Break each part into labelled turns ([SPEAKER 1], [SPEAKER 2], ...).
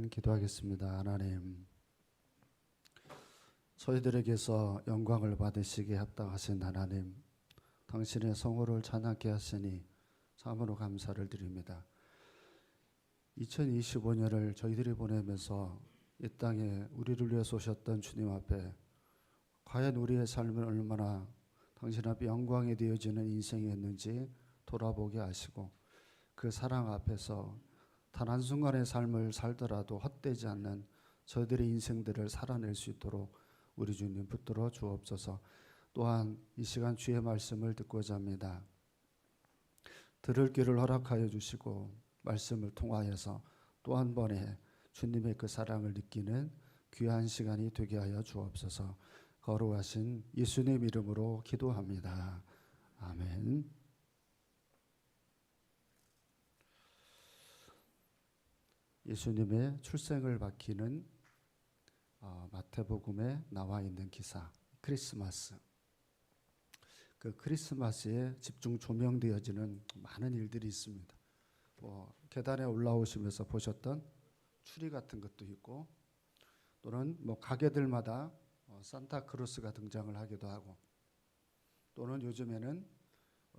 [SPEAKER 1] 기도하겠습니다. 하나님, 저희들에게서 영광을 받으시기에 합당하신 하나님, 당신의 성호를 찬양케 하시니 참으로 감사를 드립니다. 2025년을 저희들이 보내면서 이 땅에 우리를 위해서 오셨던 주님 앞에 과연 우리의 삶은 얼마나 당신 앞에 영광이 되어지는 인생이었는지 돌아보게 하시고, 그 사랑 앞에서 단 한순간의 삶을 살더라도 헛되지 않는 저희들의 인생들을 살아낼 수 있도록 우리 주님 붙들어 주옵소서. 또한 이 시간 주의 말씀을 듣고자 합니다. 들을 귀를 허락하여 주시고 말씀을 통하여서 또 한 번의 주님의 그 사랑을 느끼는 귀한 시간이 되게 하여 주옵소서. 거룩하신 예수님 이름으로 기도합니다. 아멘. 예수님의 출생을 밝히는 마태복음에 나와 있는 기사, 크리스마스. 그 크리스마스에 집중 조명되어지는 많은 일들이 있습니다. 계단에 올라오시면서 보셨던 추리 같은 것도 있고, 또는 가게들마다 산타크로스가 등장을 하기도 하고, 또는 요즘에는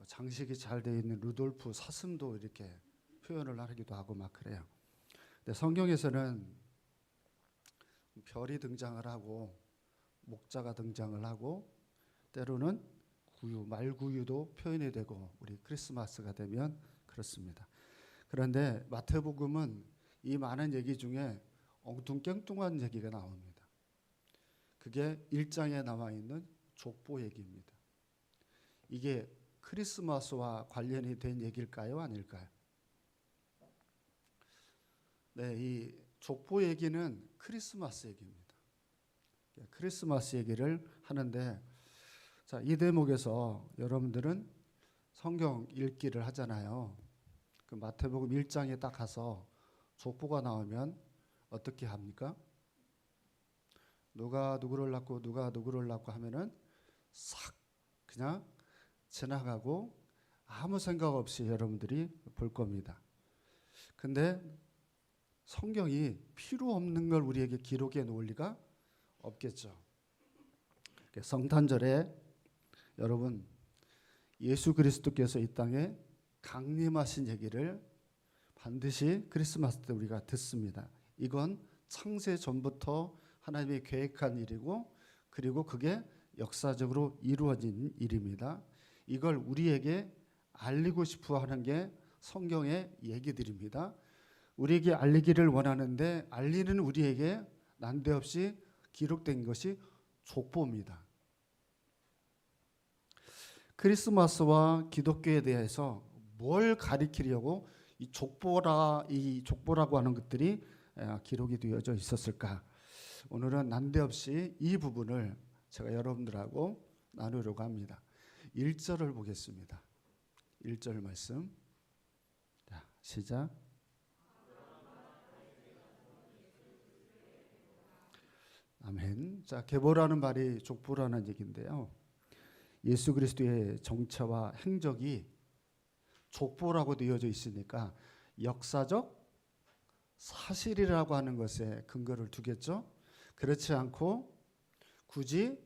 [SPEAKER 1] 장식이 잘 되어 있는 루돌프 사슴도 이렇게 표현을 하기도 하고 막 그래요. 근데 성경에서는 별이 등장을 하고 목자가 등장을 하고 때로는 구유, 말구유도 표현이 되고 우리 크리스마스가 되면 그렇습니다. 그런데 마태복음은 이 많은 얘기 중에 엉뚱깽뚱한 얘기가 나옵니다. 그게 1장에 나와 있는 족보 얘기입니다. 이게 크리스마스와 관련이 된 얘기일까요? 아닐까요? 네, 이 족보 얘기는 크리스마스 얘기입니다. 크리스마스 얘기를 하는데, 자, 이 대목에서 여러분들은 성경 읽기를 하잖아요. 그 마태복음 1장에 딱 가서 족보가 나오면 어떻게 합니까? 누가 누구를 낳고 누가 누구를 낳고 하면은 싹 그냥 지나가고 아무 생각 없이 여러분들이 볼 겁니다. 근데 성경이 필요 없는 걸 우리에게 기록해 놓을 리가 없겠죠. 성탄절에 여러분 예수 그리스도께서 이 땅에 강림하신 얘기를 반드시 크리스마스 때 우리가 듣습니다. 이건 창세 전부터 하나님이 계획한 일이고, 그리고 그게 역사적으로 이루어진 일입니다. 이걸 우리에게 알리고 싶어 하는 게 성경의 얘기들입니다. 우리에게 알리기를 원하는데 알리는 우리에게 난데없이 기록된 것이 족보입니다. 크리스마스와 기독교에 대해서 뭘 가리키려고 이 족보라고 하는 것들이 기록이 되어져 있었을까? 오늘은 난데없이 이 부분을 제가 여러분들하고 나누려고 합니다. 1절을 보겠습니다. 1절 말씀. 자, 시작. 아멘. 자, 계보라는 말이 족보라는 얘기인데요. 예수 그리스도의 정체와 행적이 족보라고 되어져 있으니까 역사적 사실이라고 하는 것에 근거를 두겠죠. 그렇지 않고 굳이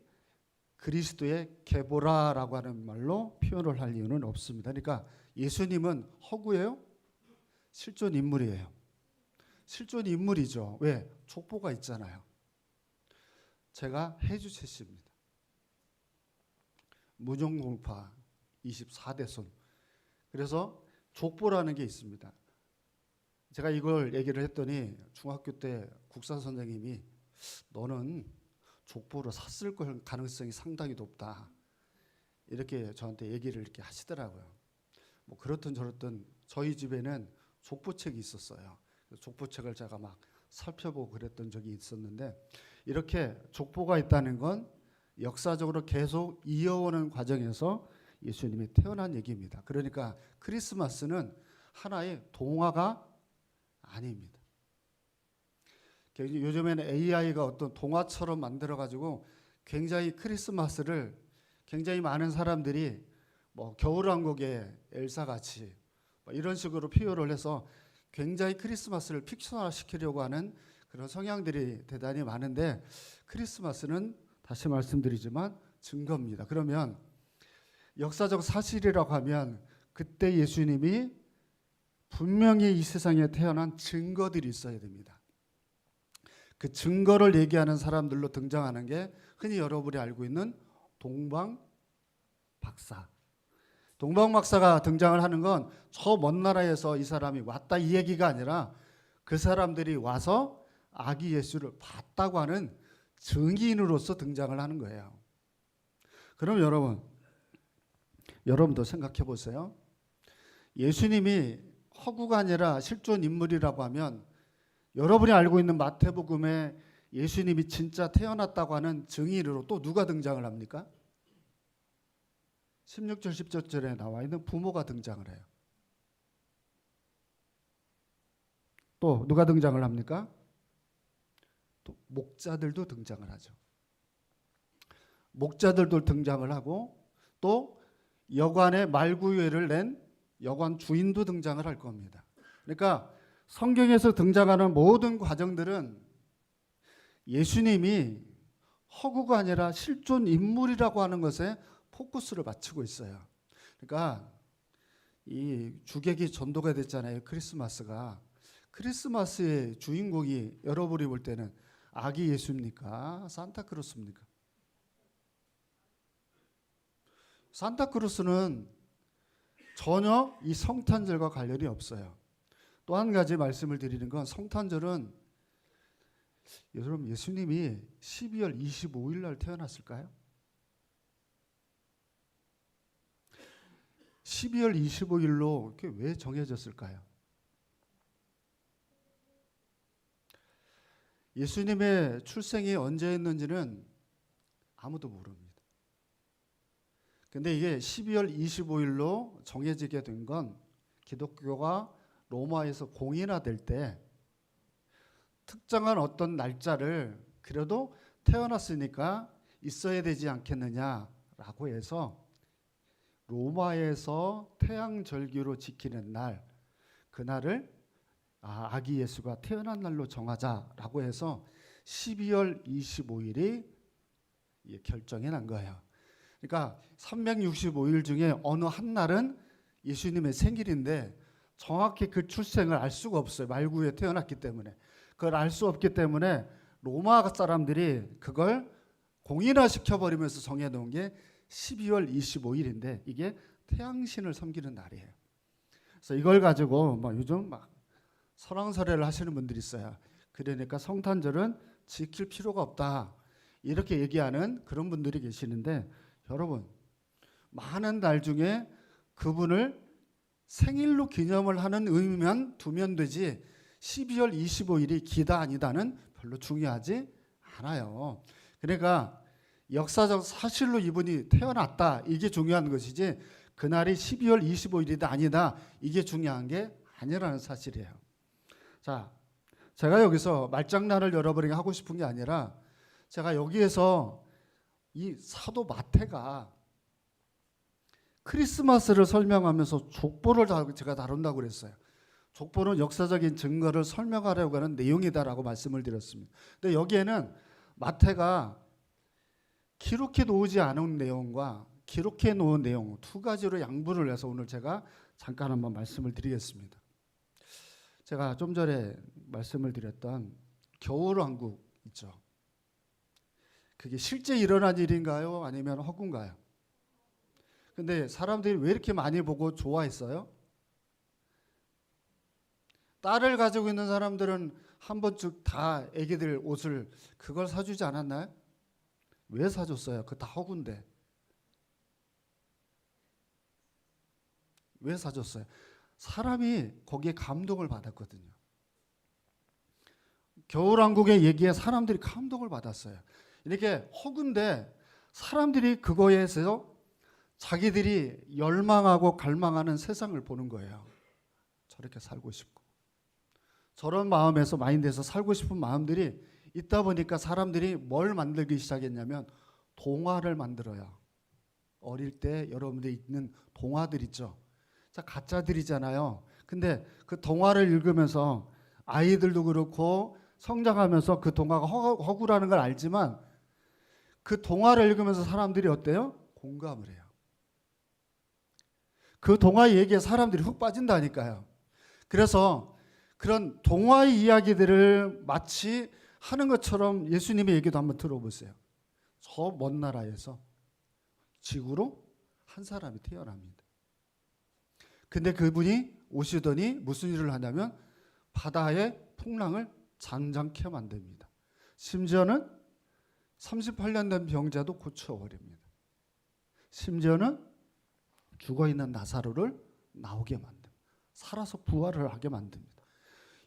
[SPEAKER 1] 그리스도의 계보라라고 하는 말로 표현을 할 이유는 없습니다. 그러니까 예수님은 허구예요? 실존 인물이에요. 실존 인물이죠. 왜? 족보가 있잖아요. 제가 해주체시입니다. 무정공파 24대 손. 그래서 족보라는 게 있습니다. 제가 이걸 얘기를 했더니 중학교 때 국사 선생님이 너는 족보를 샀을 가능성이 상당히 높다, 이렇게 저한테 얘기를 이렇게 하시더라고요. 그렇든 저렇든 저희 집에는 족보책이 있었어요. 족보책을 제가 막 살펴보고 그랬던 적이 있었는데, 이렇게 족보가 있다는 건 역사적으로 계속 이어오는 과정에서 예수님이 태어난 얘기입니다. 그러니까 크리스마스는 하나의 동화가 아닙니다. 요즘에는 AI가 어떤 동화처럼 만들어가지고 굉장히 크리스마스를 굉장히 많은 사람들이 겨울왕국의 엘사같이 이런 식으로 표현을 해서 굉장히 크리스마스를 픽션화시키려고 하는 그런 성향들이 대단히 많은데 크리스마스는 다시 말씀드리지만 증거입니다. 그러면 역사적 사실이라고 하면 그때 예수님이 분명히 이 세상에 태어난 증거들이 있어야 됩니다. 그 증거를 얘기하는 사람들로 등장하는 게 흔히 여러분이 알고 있는 동방 박사. 동방 박사가 등장을 하는 건 저 먼 나라에서 이 사람이 왔다 이 얘기가 아니라 그 사람들이 와서 아기 예수를 봤다고 하는 증인으로서 등장을 하는 거예요. 그럼 여러분도 생각해 보세요. 예수님이 허구가 아니라 실존 인물이라고 하면 여러분이 알고 있는 마태복음에 예수님이 진짜 태어났다고 하는 증인으로 또 누가 등장을 합니까? 16절 17절에 나와 있는 부모가 등장을 해요. 또 누가 등장을 합니까? 또 목자들도 등장을 하죠. 목자들도 등장을 하고 또 여관에 말구유회를 낸 여관 주인도 등장을 할 겁니다. 그러니까 성경에서 등장하는 모든 과정들은 예수님이 허구가 아니라 실존 인물이라고 하는 것에 포커스를 맞추고 있어요. 그러니까 이 주객이 전도가 됐잖아요. 크리스마스가. 크리스마스의 주인공이 여러분이 볼 때는 아기 예수입니까? 산타크로스입니까? 산타크로스는 전혀 이 성탄절과 관련이 없어요. 또 한 가지 말씀을 드리는 건 성탄절은 여러분 예수님이 12월 25일 날 태어났을까요? 12월 25일로 이렇게 왜 정해졌을까요? 예수님의 출생이 언제였는지는 아무도 모릅니다. 근데 이게 12월 25일로 정해지게 된 건 기독교가 로마에서 공인화될 때 특정한 어떤 날짜를 그래도 태어났으니까 있어야 되지 않겠느냐라고 해서 로마에서 태양절기로 지키는 날, 그날을 아기 예수가 태어난 날로 정하자라고 해서 12월 25일이 결정이 난 거예요. 그러니까 365일 중에 어느 한 날은 예수님의 생일인데 정확히 그 출생을 알 수가 없어요. 말구에 태어났기 때문에. 그걸 알 수 없기 때문에 로마 사람들이 그걸 공인화시켜버리면서 정해놓은 게 12월 25일인데 이게 태양신을 섬기는 날이에요. 그래서 이걸 가지고 요즘 설왕설래를 하시는 분들이 있어요. 그러니까 성탄절은 지킬 필요가 없다. 이렇게 얘기하는 그런 분들이 계시는데 여러분 많은 날 중에 그분을 생일로 기념을 하는 의미만 두면 되지 12월 25일이 기다 아니다는 별로 중요하지 않아요. 그러니까 역사적 사실로 이분이 태어났다 이게 중요한 것이지 그날이 12월 25일이다 아니다 이게 중요한 게 아니라는 사실이에요. 자, 제가 여기서 말장난을 여러분에게 하고 싶은 게 아니라 제가 여기에서 이 사도 마태가 크리스마스를 설명하면서 족보를 제가 다룬다고 그랬어요. 족보는 역사적인 증거를 설명하려고 하는 내용이다라고 말씀을 드렸습니다. 근데 여기에는 마태가 기록해 놓지 않은 내용과 기록해 놓은 내용 두 가지로 양분을 해서 오늘 제가 잠깐 한번 말씀을 드리겠습니다. 제가 좀 전에 말씀을 드렸던 겨울왕국 있죠. 그게 실제 일어난 일인가요? 아니면 허구인가요? 근데 사람들이 왜 이렇게 많이 보고 좋아했어요? 딸을 가지고 있는 사람들은 한 번쯤 다 애기들 옷을 그걸 사주지 않았나요? 왜 사줬어요? 그거 다 허구인데. 왜 사줬어요? 사람이 거기에 감동을 받았거든요. 겨울왕국의 얘기에 사람들이 감동을 받았어요. 이렇게 허구인데 사람들이 그거에서 자기들이 열망하고 갈망하는 세상을 보는 거예요. 저렇게 살고 싶고 저런 마음에서 마인드에서 살고 싶은 마음들이 있다 보니까 사람들이 뭘 만들기 시작했냐면 동화를 만들어요. 어릴 때 여러분들이 읽는 동화들 있죠. 자, 가짜들이잖아요. 근데 그 동화를 읽으면서 아이들도 그렇고 성장하면서 그 동화가 허구라는 걸 알지만 그 동화를 읽으면서 사람들이 어때요? 공감을 해요. 그 동화 얘기에 사람들이 훅 빠진다니까요. 그래서 그런 동화의 이야기들을 마치 하는 것처럼 예수님의 얘기도 한번 들어보세요. 저 먼 나라에서 지구로 한 사람이 태어납니다. 근데 그분이 오시더니 무슨 일을 하냐면 바다의 풍랑을 잔잔케 만듭니다. 심지어는 38년 된 병자도 고쳐버립니다. 심지어는 죽어있는 나사로를 나오게 만듭니다. 살아서 부활을 하게 만듭니다.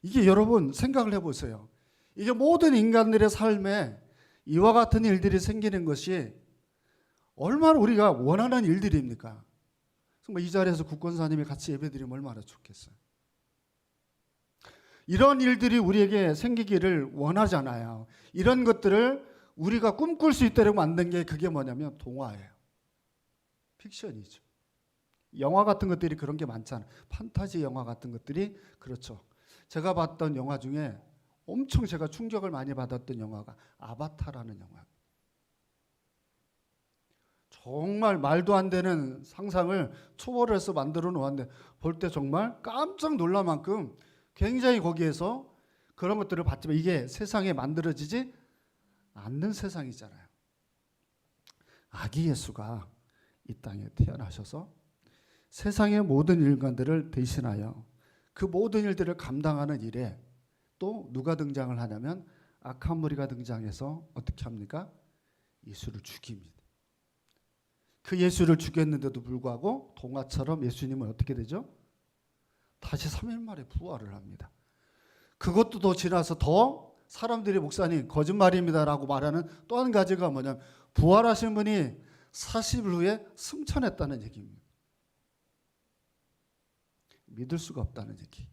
[SPEAKER 1] 이게 여러분 생각을 해보세요. 이게 모든 인간들의 삶에 이와 같은 일들이 생기는 것이 얼마나 우리가 원하는 일들입니까? 정말 이 자리에서 국권사님이 같이 예배드리면 얼마나 좋겠어요. 이런 일들이 우리에게 생기기를 원하잖아요. 이런 것들을 우리가 꿈꿀 수 있도록 만든 게 그게 뭐냐면 동화예요. 픽션이죠. 영화 같은 것들이 그런 게 많잖아요. 판타지 영화 같은 것들이 그렇죠. 제가 봤던 영화 중에 엄청 제가 충격을 많이 받았던 영화가 아바타라는 영화입니다. 정말 말도 안 되는 상상을 초월해서 만들어 놓았는데 볼 때 정말 깜짝 놀랄 만큼 굉장히 거기에서 그런 것들을 봤지만 이게 세상에 만들어지지 않는 세상이잖아요. 아기 예수가 이 땅에 태어나셔서 세상의 모든 인간들을 대신하여 그 모든 일들을 감당하는 일에 또 누가 등장을 하냐면 악한 무리가 등장해서 어떻게 합니까? 예수를 죽입니다. 그 예수를 죽였는데도 불구하고 동화처럼 예수님은 어떻게 되죠? 다시 3일 만에 부활을 합니다. 그것도 더 지나서 더 사람들이 목사님 거짓말입니다라고 말하는 또 한 가지가 뭐냐면 부활하신 분이 40일 후에 승천했다는 얘기입니다. 믿을 수가 없다는 얘기.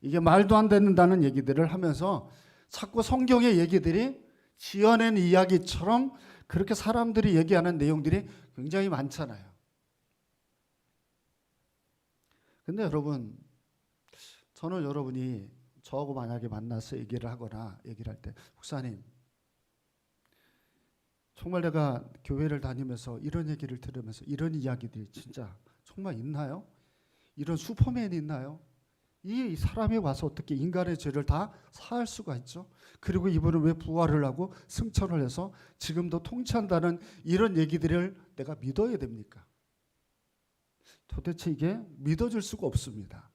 [SPEAKER 1] 이게 말도 안 된다는 얘기들을 하면서 자꾸 성경의 얘기들이 지어낸 이야기처럼 그렇게 사람들이 얘기하는 내용들이 굉장히 많잖아요. 근데 여러분, 저는 여러분이 저하고 만약에 만나서 얘기를 하거나 얘기를 할 때 목사님 정말 내가 교회를 다니면서 이런 얘기를 들으면서 이런 이야기들이 진짜 정말 있나요? 이런 슈퍼맨이 있나요? 이 사람이 와서 어떻게 인간의 죄를 다 사할 수가 있죠? 그리고 이분은 왜 부활을 하고 승천을 해서 지금도 통치한다는 이런 얘기들을 내가 믿어야 됩니까? 도대체 이게 믿어질 수가 없습니다.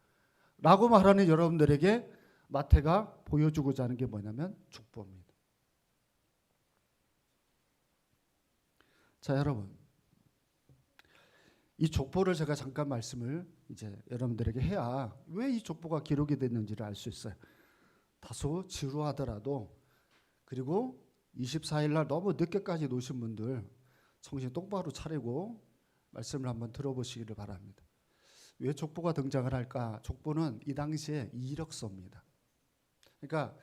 [SPEAKER 1] 라고 말하는 여러분들에게 마태가 보여주고자 하는 게 뭐냐면 족보입니다. 자, 여러분. 이 족보를 제가 잠깐 말씀을 이제 여러분들에게 해야 왜 이 족보가 기록이 됐는지를 알 수 있어요. 다소 지루하더라도 그리고 24일 날 너무 늦게까지 노신 분들 정신 똑바로 차리고 말씀을 한번 들어보시기를 바랍니다. 왜 족보가 등장을 할까? 족보는 이 당시에 이력서입니다. 그러니까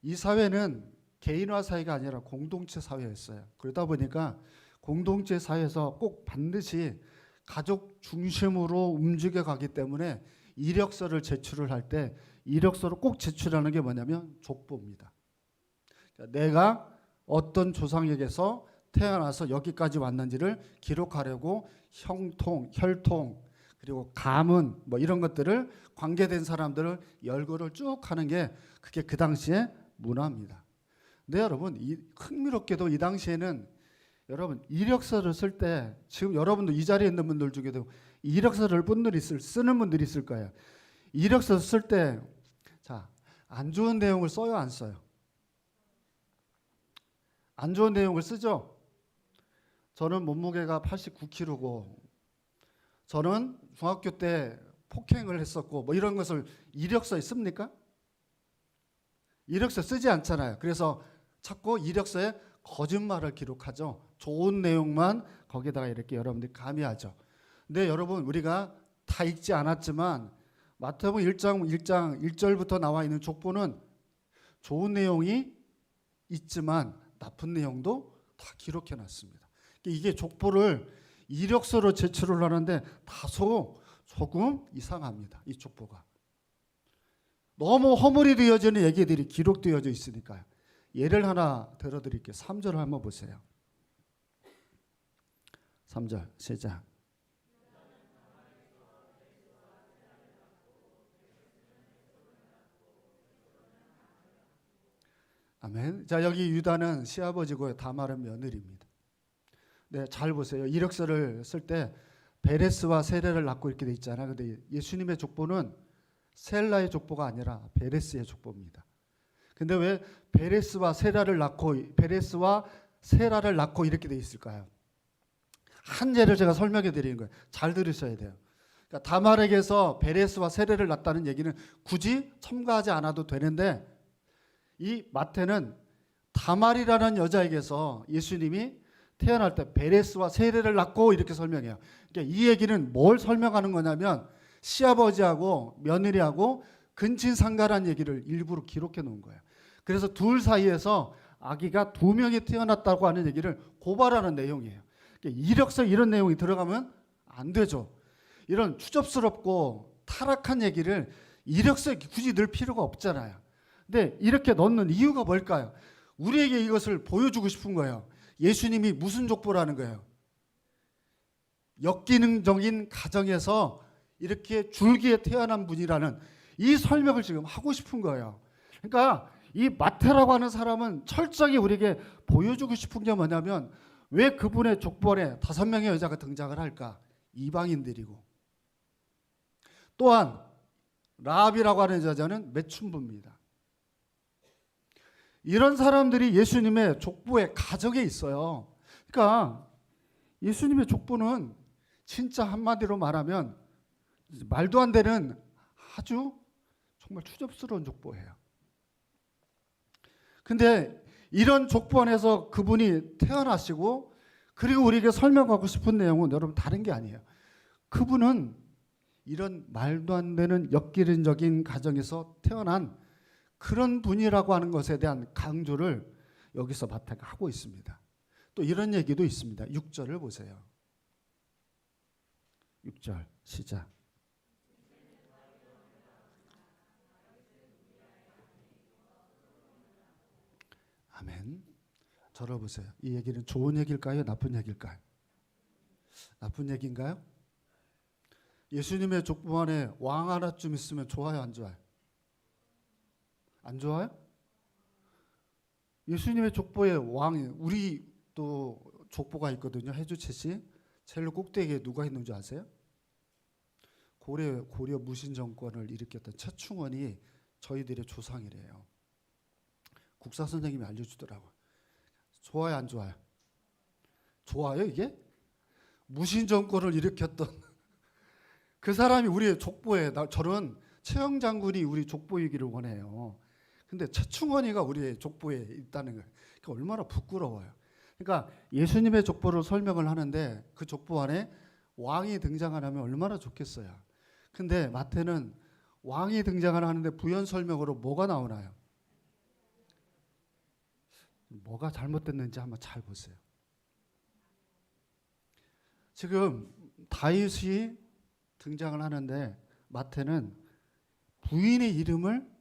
[SPEAKER 1] 이 사회는 개인화 사회가 아니라 공동체 사회였어요. 그러다 보니까 공동체 사회에서 꼭 반드시 가족 중심으로 움직여 가기 때문에 이력서를 제출을 할 때 이력서를 꼭 제출하는 게 뭐냐면 족보입니다. 내가 어떤 조상에게서 태어나서 여기까지 왔는지를 기록하려고 형통, 혈통, 그리고 가문 뭐 이런 것들을 관계된 사람들을 열거를 쭉 하는 게 그게 그 당시에 문화입니다. 근데 여러분 흥미롭게도 이 당시에는 여러분 이력서를 쓸 때 지금 여러분도 이 자리에 있는 분들 중에도 이력서를 쓰는 분들이 있을 거예요. 이력서 쓸 때 자, 안 좋은 내용을 써요, 안 써요? 안 좋은 내용을 쓰죠? 저는 몸무게가 89kg고 저는 중학교 때 폭행을 했었고 뭐 이런 것을 이력서에 씁니까? 이력서 쓰지 않잖아요. 그래서 자꾸 이력서에 거짓말을 기록하죠. 좋은 내용만 거기다가 이렇게 여러분들이 가미하죠. 근데 여러분 우리가 다 읽지 않았지만 마태복음 1장 1절부터 나와 있는 족보는 좋은 내용이 있지만 나쁜 내용도 다 기록해 놨습니다. 이게 족보를 이력서로 제출을 하는데 다소 조금 이상합니다. 이 족보가. 너무 허물이 되어지는 얘기들이 기록되어져 있으니까요. 예를 하나 들어드릴게요. 3절 한번 보세요. 3절 시작. 아멘. 자, 여기 유다는 시아버지고 다말은 며느리입니다. 네, 잘 보세요. 이력서를 쓸 때 베레스와 세레를 낳고 이렇게 돼 있잖아요. 근데 예수님의 족보는 셀라의 족보가 아니라 베레스의 족보입니다. 근데 왜 베레스와 세라를 낳고 이렇게 돼 있을까요? 한 예를 제가 설명해 드리는 거예요. 잘 들으셔야 돼요. 그러니까 다말에게서 베레스와 세레를 낳았다는 얘기는 굳이 첨가하지 않아도 되는데, 이 마태는 다말이라는 여자에게서 예수님이 태어날 때 베레스와 세레를 낳고 이렇게 설명해요. 그러니까 이 얘기는 뭘 설명하는 거냐면 시아버지하고 며느리하고 근친상간한 얘기를 일부러 기록해 놓은 거예요. 그래서 둘 사이에서 아기가 2명이 태어났다고 하는 얘기를 고발하는 내용이에요. 그러니까 이력서 이런 내용이 들어가면 안 되죠. 이런 추접스럽고 타락한 얘기를 이력서에 굳이 넣을 필요가 없잖아요. 근데 이렇게 넣는 이유가 뭘까요? 우리에게 이것을 보여주고 싶은 거예요. 예수님이 무슨 족보라는 거예요. 역기능적인 가정에서 이렇게 줄기에 태어난 분이라는 이 설명을 지금 하고 싶은 거예요. 그러니까 이 마태라고 하는 사람은 철저히 우리에게 보여주고 싶은 게 뭐냐면, 왜 그분의 족보에 5명의 여자가 등장을 할까? 이방인들이고, 또한 라합이라고 하는 여자는 매춘부입니다. 이런 사람들이 예수님의 족보의 가정에 있어요. 그러니까 예수님의 족보는 진짜 한마디로 말하면 말도 안 되는 아주 정말 추접스러운 족보예요. 근데 이런 족보 안에서 그분이 태어나시고, 그리고 우리에게 설명하고 싶은 내용은 여러분 다른 게 아니에요. 그분은 이런 말도 안 되는 역기능적인 가정에서 태어난 그런 분이라고 하는 것에 대한 강조를 여기서 마태가 하고 있습니다. 또 이런 얘기도 있습니다. 6절을 보세요. 6절 시작. 아멘. 저를 보세요. 이 얘기는 좋은 얘기일까요? 나쁜 얘기일까요? 나쁜 얘기인가요? 예수님의 족보 안에 왕 하나쯤 있으면 좋아요, 안 좋아요? 안 좋아요? 예수님의 족보에 왕이, 우리 또 족보가 있거든요. 해주채씨 제일 꼭대기에 누가 있는 줄 아세요? 고려 무신 정권을 일으켰던 최충원이 저희들의 조상이래요. 국사 선생님이 알려주더라고요. 좋아요, 안 좋아요? 좋아요, 이게? 무신 정권을 일으켰던 그 사람이 우리의 족보에, 저는 최영 장군이 우리 족보이기를 원해요. 근데 최충원이가 우리의 족보에 있다는 거예요. 그러니까 얼마나 부끄러워요. 그러니까 예수님의 족보를 설명을 하는데 그 족보 안에 왕이 등장을 하면 얼마나 좋겠어요. 근데 마태는 왕이 등장을 하는데 부연 설명으로 뭐가 나오나요? 뭐가 잘못됐는지 한번 잘 보세요. 지금 다윗이 등장을 하는데 마태는 부인의 이름을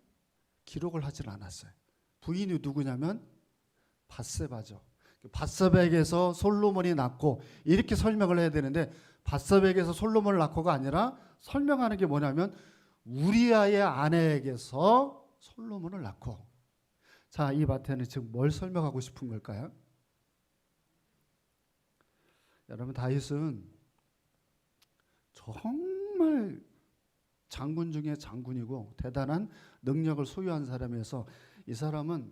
[SPEAKER 1] 기록을 하질 않았어요. 부인이 누구냐면 밧세바죠. 밧세바에게서 솔로몬이 낳고 이렇게 설명을 해야 되는데, 밧세바에게서 솔로몬을 낳고가 아니라 설명하는 게 뭐냐면 우리아의 아내에게서 솔로몬을 낳고. 자, 이 마태는 지금 뭘 설명하고 싶은 걸까요? 여러분, 다윗은 정말 장군 중에 장군이고 대단한 능력을 소유한 사람이어서 이 사람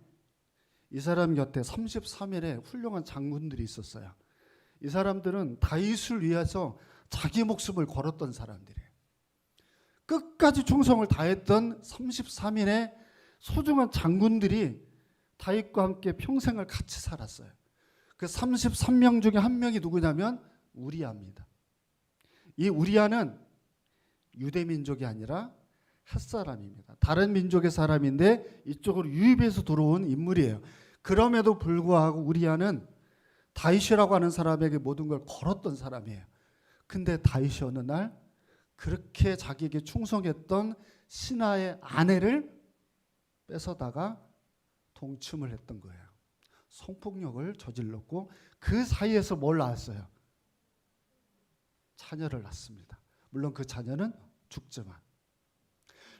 [SPEAKER 1] 곁에 33일의 훌륭한 장군들이 있었어요. 이 사람들은 다윗을 위해서 자기 목숨을 걸었던 사람들이에요. 끝까지 충성을 다했던 33인의 소중한 장군들이 다윗과 함께 평생을 같이 살았어요. 그 33명 중에 한 명이 누구냐면 우리아입니다. 이 우리아는 유대민족이 아니라 햇사람입니다. 다른 민족의 사람인데 이쪽으로 유입해서 들어온 인물이에요. 그럼에도 불구하고 우리아는 다윗이라고 하는 사람에게 모든 걸 걸었던 사람이에요. 근데 다윗이 어느 날 그렇게 자기에게 충성했던 신하의 아내를 뺏어다가 동침을 했던 거예요. 성폭력을 저질렀고 그 사이에서 뭘 낳았어요? 자녀를 낳습니다. 물론 그 자녀는 죽지만.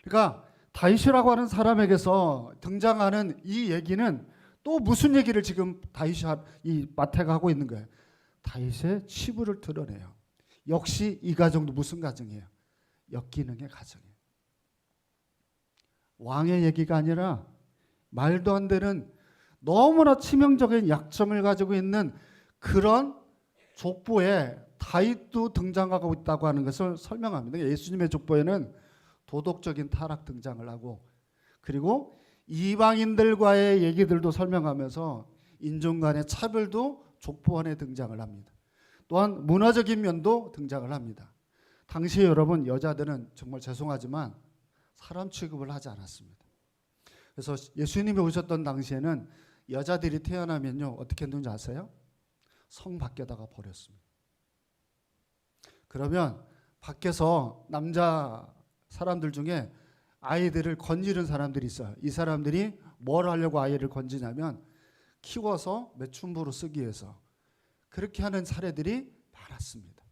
[SPEAKER 1] 그러니까 다윗이라고 하는 사람에게서 등장하는 이 얘기는 또 무슨 얘기를 지금 이 마태가 하고 있는 거예요? 다윗의 치부를 드러내요. 역시 이 가정도 무슨 가정이에요? 역기능의 가정이에요. 왕의 얘기가 아니라 말도 안 되는 너무나 치명적인 약점을 가지고 있는 그런 족보에 다윗도 등장하고 있다고 하는 것을 설명합니다. 예수님의 족보에는 도덕적인 타락 등장을 하고, 그리고 이방인들과의 얘기들도 설명하면서 인종 간의 차별도 족보 안에 등장을 합니다. 또한 문화적인 면도 등장을 합니다. 당시에 여러분, 여자들은 정말 죄송하지만 사람 취급을 하지 않았습니다. 그래서 예수님이 오셨던 당시에는 여자들이 태어나면요 어떻게 했는지 아세요? 성 밖에다가 버렸습니다. 그러면 밖에서 남자 사람들 중에 아이들을 건지는 사람들이 있어요. 이 사람들이 뭘 하려고 아이를 건지냐면 키워서 매춘부로 쓰기 위해서 그렇게 하는 사례들이 많았습니다.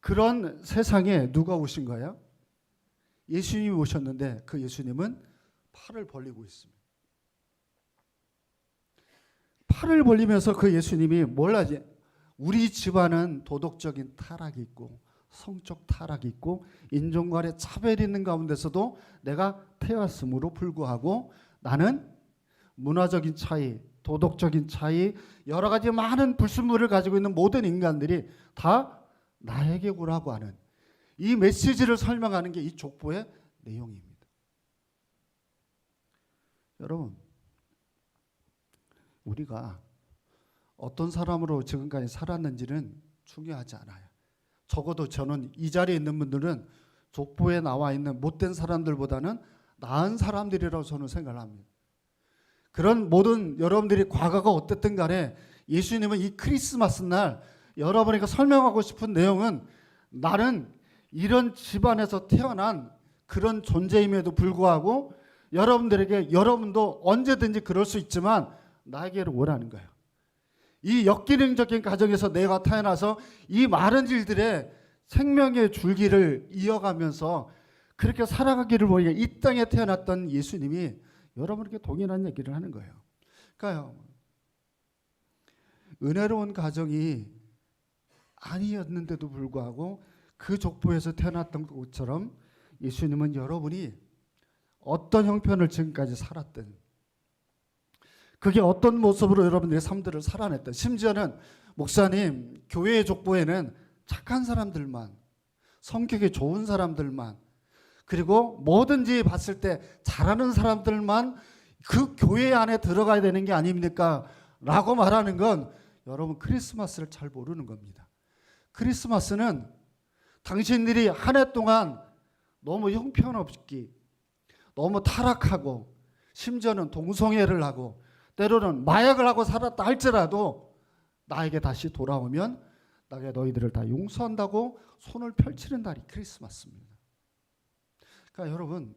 [SPEAKER 1] 그런 세상에 누가 오신 거예요? 예수님이 오셨는데 그 예수님은 팔을 벌리고 있습니다. 팔을 벌리면서 그 예수님이 뭘 하지? 우리 집안은 도덕적인 타락이 있고 성적 타락이 있고 인종 간의 차별이 있는 가운데서도 내가 태어났음으로 불구하고 나는 문화적인 차이, 도덕적인 차이, 여러 가지 많은 불순물을 가지고 있는 모든 인간들이 다 나에게 오라고 하는 이 메시지를 설명하는 게 이 족보의 내용입니다. 여러분, 우리가 어떤 사람으로 지금까지 살았는지는 중요하지 않아요. 적어도 저는 이 자리에 있는 분들은 족보에 나와 있는 못된 사람들보다는 나은 사람들이라고 저는 생각을 합니다. 그런 모든 여러분들이 과거가 어땠든 간에 예수님은 이 크리스마스 날 여러분에게 설명하고 싶은 내용은 나는 이런 집안에서 태어난 그런 존재임에도 불구하고 여러분들에게 여러분도 언제든지 그럴 수 있지만 나에게로 오라는 거예요. 이 역기능적인 가정에서 내가 태어나서 이 많은 일들의 생명의 줄기를 이어가면서 그렇게 살아가기를 보니까 이 땅에 태어났던 예수님이 여러분에게 동일한 얘기를 하는 거예요. 그러니까 은혜로운 가정이 아니었는데도 불구하고 그 족보에서 태어났던 것처럼 예수님은 여러분이 어떤 형편을 지금까지 살았든 그게 어떤 모습으로 여러분들의 삶들을 살아냈든 심지어는 목사님 교회의 족보에는 착한 사람들만 성격이 좋은 사람들만 그리고 뭐든지 봤을 때 잘하는 사람들만 그 교회 안에 들어가야 되는 게 아닙니까? 라고 말하는 건 여러분 크리스마스를 잘 모르는 겁니다. 크리스마스는 당신들이 한 해 동안 너무 형편없기 너무 타락하고 심지어는 동성애를 하고 때로는 마약을 하고 살았다 할지라도 나에게 다시 돌아오면 나에게 너희들을 다 용서한다고 손을 펼치는 날이 크리스마스입니다. 그러니까 여러분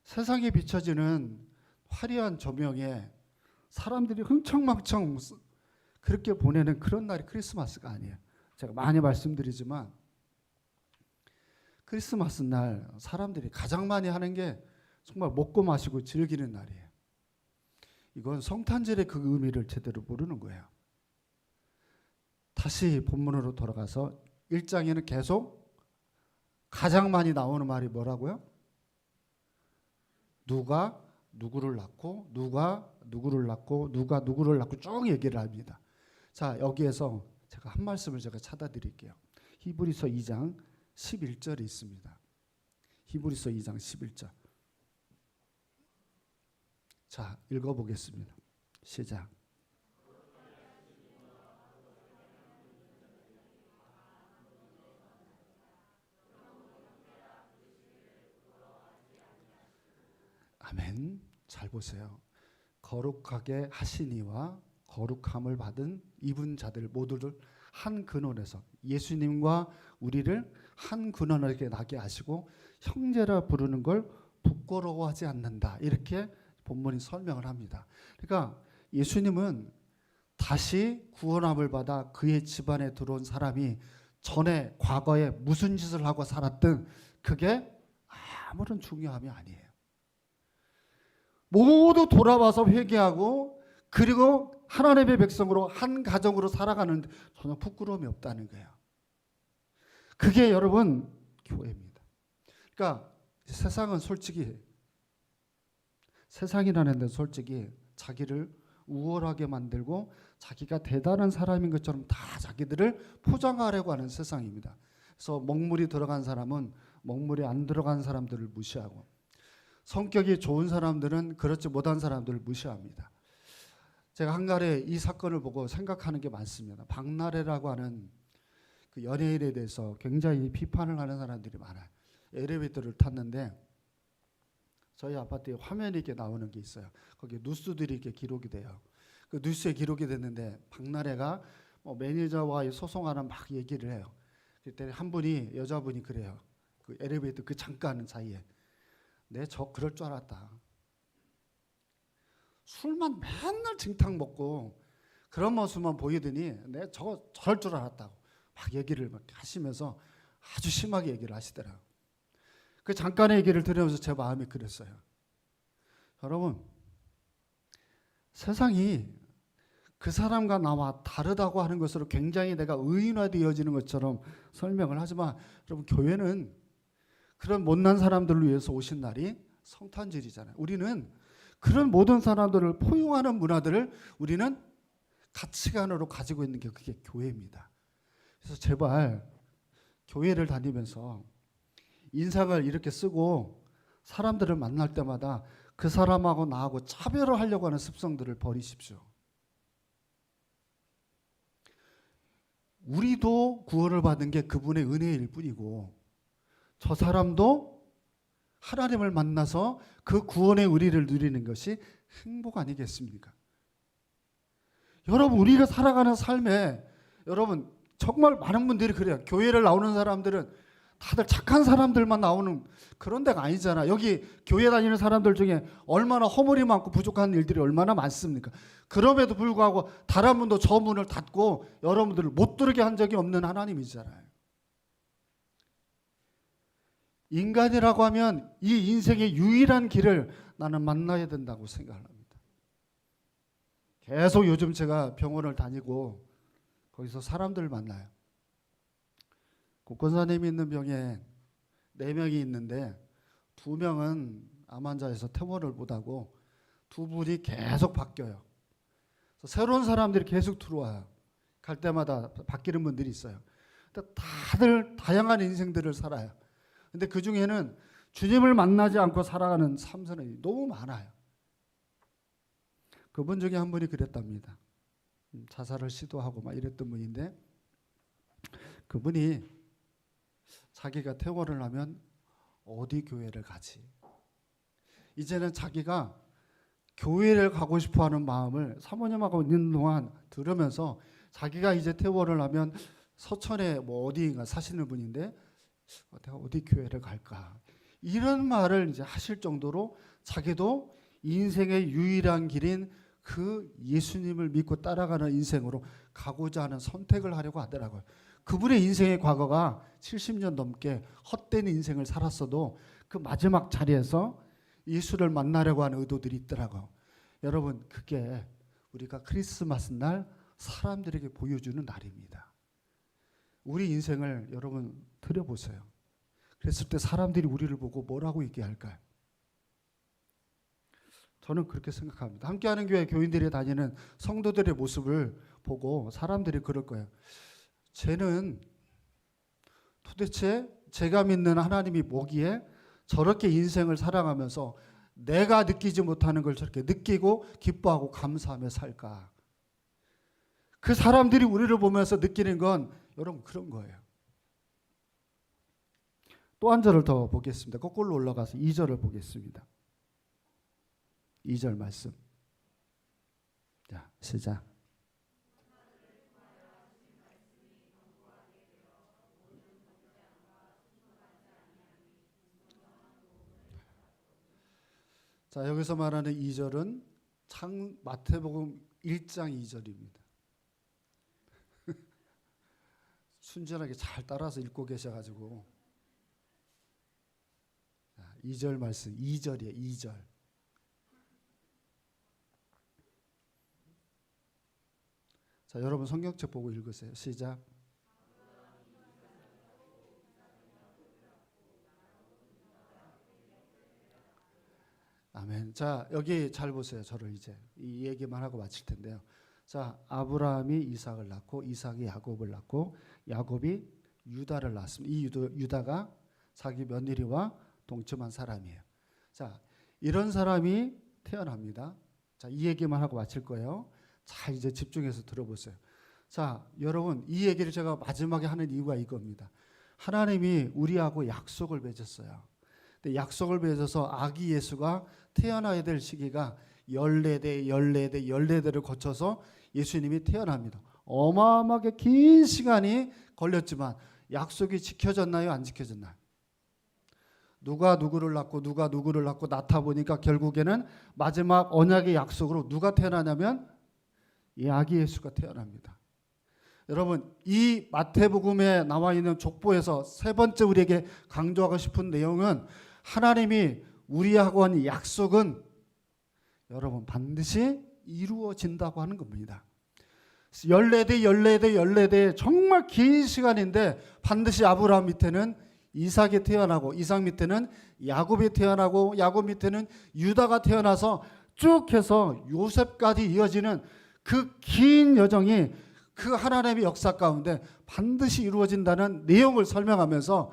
[SPEAKER 1] 세상에 비춰지는 화려한 조명에 사람들이 흥청망청 그렇게 보내는 그런 날이 크리스마스가 아니에요. 제가 많이 말씀드리지만 크리스마스 날 사람들이 가장 많이 하는 게 정말 먹고 마시고 즐기는 날이에요. 이건 성탄절의 그 의미를 제대로 모르는 거예요. 다시 본문으로 돌아가서 1장에는 계속 가장 많이 나오는 말이 뭐라고요? 누가 누구를 낳고 누가 누구를 낳고 누가 누구를 낳고 쭉 얘기를 합니다. 자, 여기에서 제가 한 말씀을 제가 찾아드릴게요. 히브리서 2장 11절이 있습니다. 히브리서 2장 11절. 자, 읽어보겠습니다. 시작. 아멘. 잘 보세요. 거룩하게 하시니와 거룩함을 받은 입은 자들 모두를 한 근원에서 예수님과 우리를 한 근원에게 나게 하시고 형제라 부르는 걸 부끄러워하지 않는다. 이렇게 본문이 설명을 합니다. 그러니까 예수님은 다시 구원함을 받아 그의 집안에 들어온 사람이 전에 과거에 무슨 짓을 하고 살았든 그게 아무런 중요함이 아니에요. 모두 돌아와서 회개하고 그리고 하나님의 백성으로 한 가정으로 살아가는데 전혀 부끄러움이 없다는 거예요. 그게 여러분 교회입니다. 그러니까 세상은 솔직히 세상이라는 데 솔직히 자기를 우월하게 만들고 자기가 대단한 사람인 것처럼 다 자기들을 포장하려고 하는 세상입니다. 그래서 먹물이 들어간 사람은 먹물이 안 들어간 사람들을 무시하고 성격이 좋은 사람들은 그렇지 못한 사람들을 무시합니다. 제가 한가래 이 사건을 보고 생각하는 게 많습니다. 박나래라고 하는 그 연예인에 대해서 굉장히 비판을 하는 사람들이 많아요. 엘리베이터를 탔는데 저희 아파트에 화면이 이렇게 나오는 게 있어요. 거기 뉴스들이 이렇게 기록이 돼요. 그 뉴스에 기록이 됐는데 박나래가 매니저와 소송하는 막 얘기를 해요. 그때 한 분이 여자분이 그래요. 그 엘리베이터 그 잠깐 사이에 저 그럴 줄 알았다. 술만 맨날 진탕 먹고 그런 모습만 보이더니 저럴 줄 알았다고 막 얘기를 막 하시면서 아주 심하게 얘기를 하시더라고요. 그 잠깐의 얘기를 들으면서 제 마음이 그랬어요. 여러분, 세상이 그 사람과 나와 다르다고 하는 것으로 굉장히 내가 의인화되어지는 것처럼 설명을 하지만 여러분 교회는 그런 못난 사람들을 위해서 오신 날이 성탄절이잖아요. 우리는 그런 모든 사람들을 포용하는 문화들을 우리는 가치관으로 가지고 있는 게 그게 교회입니다. 그래서 제발 교회를 다니면서 인상을 이렇게 쓰고 사람들을 만날 때마다 그 사람하고 나하고 차별을 하려고 하는 습성들을 버리십시오. 우리도 구원을 받은 게 그분의 은혜일 뿐이고 저 사람도 하나님을 만나서 그 구원의 의리를 누리는 것이 행복 아니겠습니까? 여러분 우리가 살아가는 삶에 여러분 정말 많은 분들이 그래요. 교회를 나오는 사람들은 다들 착한 사람들만 나오는 그런 데가 아니잖아. 여기 교회 다니는 사람들 중에 얼마나 허물이 많고 부족한 일들이 얼마나 많습니까? 그럼에도 불구하고 다른 분도 저 문을 닫고 여러분들을 못 들게 한 적이 없는 하나님이잖아요. 인간이라고 하면 이 인생의 유일한 길을 나는 만나야 된다고 생각합니다. 계속 요즘 제가 병원을 다니고 거기서 사람들을 만나요. 국권사님이 있는 병에 4명이 있는데 2명은 암 환자에서 퇴원을 못하고 2분이 계속 바뀌어요. 새로운 사람들이 계속 들어와요. 갈 때마다 바뀌는 분들이 있어요. 다들 다양한 인생들을 살아요. 근데 그 중에는 주님을 만나지 않고 살아가는 삶들이 너무 많아요. 그분 중에 한 분이 그랬답니다. 자살을 시도하고 막 이랬던 분인데 그분이 자기가 퇴원을 하면 어디 교회를 가지? 이제는 자기가 교회를 가고 싶어하는 마음을 사모님하고 있는 동안 들으면서 자기가 이제 퇴원을 하면 서천에 어디인가 사시는 분인데 내가 어디 교회를 갈까? 이런 말을 이제 하실 정도로 자기도 인생의 유일한 길인 그 예수님을 믿고 따라가는 인생으로 가고자 하는 선택을 하려고 하더라고요. 그분의 인생의 과거가 70년 넘게 헛된 인생을 살았어도 그 마지막 자리에서 예수를 만나려고 하는 의도들이 있더라고요. 여러분 그게 우리가 크리스마스 날 사람들에게 보여주는 날입니다. 우리 인생을 여러분 들여보세요. 그랬을 때 사람들이 우리를 보고 뭐라고 얘기할까요? 저는 그렇게 생각합니다. 함께하는 교회 교인들이 다니는 성도들의 모습을 보고 사람들이 그럴 거예요. 쟤는 도대체 제가 믿는 하나님이 뭐기에 저렇게 인생을 살아가면서 내가 느끼지 못하는 걸 저렇게 느끼고 기뻐하고 감사하며 살까? 그 사람들이 우리를 보면서 느끼는 건 여러분 그런 거예요. 또 한 절을 더 보겠습니다. 거꾸로 올라가서 2절을 보겠습니다. 2절 말씀. 자, 시작. 자, 여기서 말하는 2절은 마태복음 1장 2절입니다. 순전하게 잘 따라서 읽고 계셔가지고 2절 말씀 2절이에요. 2절. 자, 여러분 성경책 보고 읽으세요. 시작. 아멘. 자, 여기 잘 보세요. 저를 이제 이 얘기만 하고 마칠 텐데요. 자, 아브라함이 이삭을 낳고 이삭이 야곱을 낳고 야곱이 유다를 낳았습니다. 이 유다가 자기 며느리와 동침한 사람이에요. 자, 이런 사람이 태어납니다. 자, 이 얘기만 하고 마칠 거예요. 자, 이제 집중해서 들어보세요. 자, 여러분, 이 얘기를 제가 마지막에 하는 이유가 이겁니다. 하나님이 우리하고 약속을 맺었어요. 근데 약속을 맺어서 아기 예수가 태어나야 될 시기가 14대를 거쳐서 예수님이 태어납니다. 어마어마하게 긴 시간이 걸렸지만 약속이 지켜졌나요? 안 지켜졌나요? 누가 누구를 낳고 누가 누구를 낳고 낳다 보니까 결국에는 마지막 언약의 약속으로 누가 태어나냐면 이 아기 예수가 태어납니다. 여러분, 이 마태복음에 나와 있는 족보에서 세 번째 우리에게 강조하고 싶은 내용은 하나님이 우리하고 한 약속은 여러분 반드시 이루어진다고 하는 겁니다. 14대 정말 긴 시간인데 반드시 아브라함 밑에는 이삭이 태어나고 이삭 밑에는 야곱이 태어나고 야곱 밑에는 유다가 태어나서 쭉 해서 요셉까지 이어지는 그 긴 여정이 그 하나님의 역사 가운데 반드시 이루어진다는 내용을 설명하면서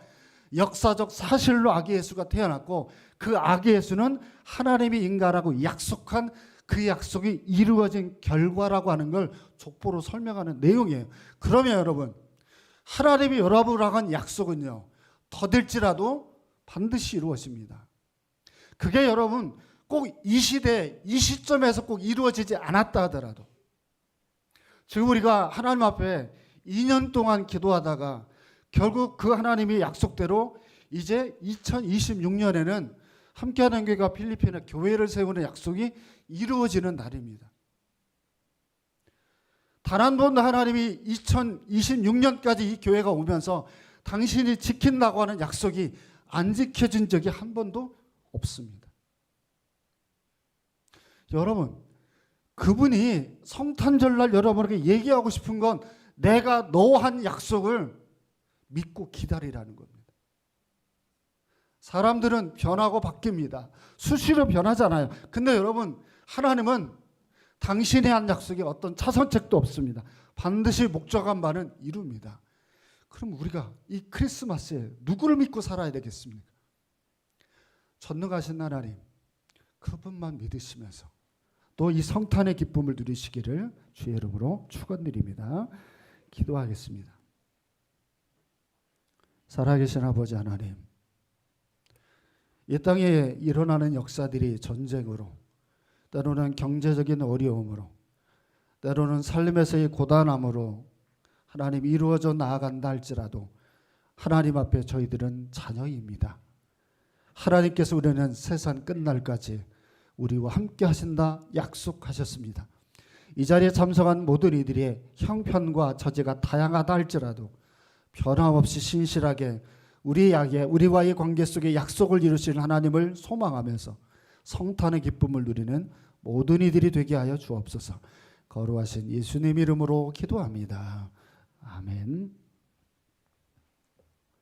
[SPEAKER 1] 역사적 사실로 아기 예수가 태어났고 그 아기 예수는 하나님이 인간하고 약속한 그 약속이 이루어진 결과라고 하는 걸 족보로 설명하는 내용이에요. 그러면 여러분, 하나님이 여러분하고 한 약속은요, 더딜지라도 반드시 이루어집니다. 그게 여러분 꼭 이 시대, 이 시점에서 꼭 이루어지지 않았다 하더라도 지금 우리가 하나님 앞에 2년 동안 기도하다가 결국 그 하나님의 약속대로 이제 2026년에는 함께하는 교회가 필리핀에 교회를 세우는 약속이 이루어지는 날입니다. 단 한 번도 하나님이 2026년까지 이 교회가 오면서 당신이 지킨다고 하는 약속이 안 지켜진 적이 한 번도 없습니다. 여러분, 그분이 성탄절날 여러분에게 얘기하고 싶은 건 내가 너 한 약속을 믿고 기다리라는 겁니다. 사람들은 변하고 바뀝니다. 수시로 변하잖아요. 근데 여러분, 하나님은 당신이 한 약속에 어떤 차선책도 없습니다. 반드시 목적한 바는 이룹니다. 그럼 우리가 이 크리스마스에 누구를 믿고 살아야 되겠습니까? 전능하신 하나님, 그분만 믿으시면서 또 이 성탄의 기쁨을 누리시기를 주의 이름으로 축원드립니다. 기도하겠습니다. 살아계신 아버지 하나님, 이 땅에 일어나는 역사들이 전쟁으로, 때로는 경제적인 어려움으로, 때로는 삶에서의 고단함으로 하나님 이루어져 나아간다 할지라도 하나님 앞에 저희들은 자녀입니다. 하나님께서 우리는 세상 끝날까지 우리와 함께 하신다 약속하셨습니다. 이 자리에 참석한 모든 이들의 형편과 처지가 다양하다 할지라도 변함없이 신실하게 우리와의 관계 속에 약속을 이루시는 하나님을 소망하면서 성탄의 기쁨을 누리는 모든 이들이 되게 하여 주옵소서. 거룩하신 예수님 이름으로 기도합니다. 아멘.